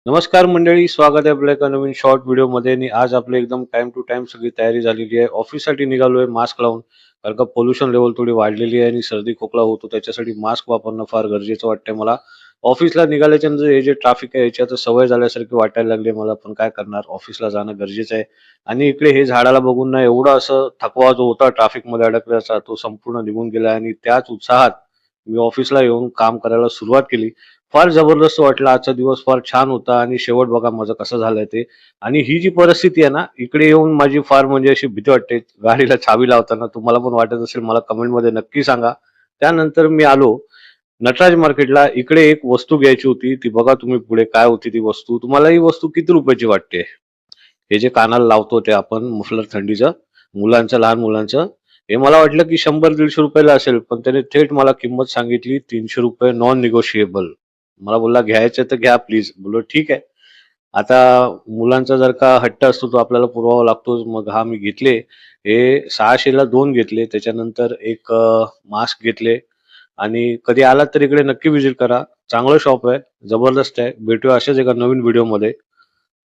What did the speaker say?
नमस्कार मंडळी, स्वागत आहे आपल्या एका नवीन शॉर्ट व्हिडिओमध्ये. आणि आज आपली एकदम टाइम टू टाइम सगळी तयारी झालेली आहे. ऑफिससाठी निघालोय मास्क लावून, कारण का पोल्युशन लेवल थोडी वाढलेली आहे आणि सर्दी खोकला होतो, त्याच्यासाठी मास्क वापरणं फार गरजेचं वाटतंय मला. ऑफिसला निघाल्याच्या नंतर हे जे ट्रॅफिक आहे याची आता सवय झाल्यासारखी वाटायला लागली मला, पण काय करणार, ऑफिसला जाणं गरजेचं आहे. आणि इकडे हे झाडाला बघून ना एवढा असं थकवा जो होता ट्रॅफिकमध्ये अडकल्याचा तो संपूर्ण निघून गेला आणि त्याच उत्साहात मी ऑफिसला येऊन काम करायला सुरुवात केली. फार जबरदस्त वाटलं, आजचा दिवस फार छान होता आणि शेवट बघा माझं कसं झालंय ते. आणि ही जी परिस्थिती आहे ना, इकडे येऊन माझी फार म्हणजे अशी भीती वाटते गाडीला चावी लावताना. तुम्हाला पण वाटत असेल, मला कमेंट मध्ये नक्की सांगा. त्यानंतर मी आलो नटराज मार्केटला. इकडे एक वस्तू घ्यायची होती, ती बघा तुम्ही पुढे काय होती ती वस्तू. तुम्हाला ही वस्तू किती रुपयाची वाटते? हे जे कानाला लावतो ते आपण मफलर थंडीचं, मुलांचं, लहान मुलांचं. हे मला वाटलं की 100-150 रुपयाला असेल, पण त्याने थेट मला किंमत सांगितली 300 रुपये, नॉन निगोशिएबल. मला बोलला घ्यायचं तर घ्या प्लीज. बोललो ठीक आहे. आता मुलांचा जर का हट्ट असतो तो आपल्याला पुरवावा लागतोच. मग हा मी घेतले. हे 600 ला 2 घेतले. त्याच्यानंतर एक मास्क घेतले. आणि कधी आलात तर इकडे नक्की व्हिजिट करा. चांगलं शॉप आहे, जबरदस्त आहे. भेटूया अशाच एका नवीन व्हिडिओमध्ये.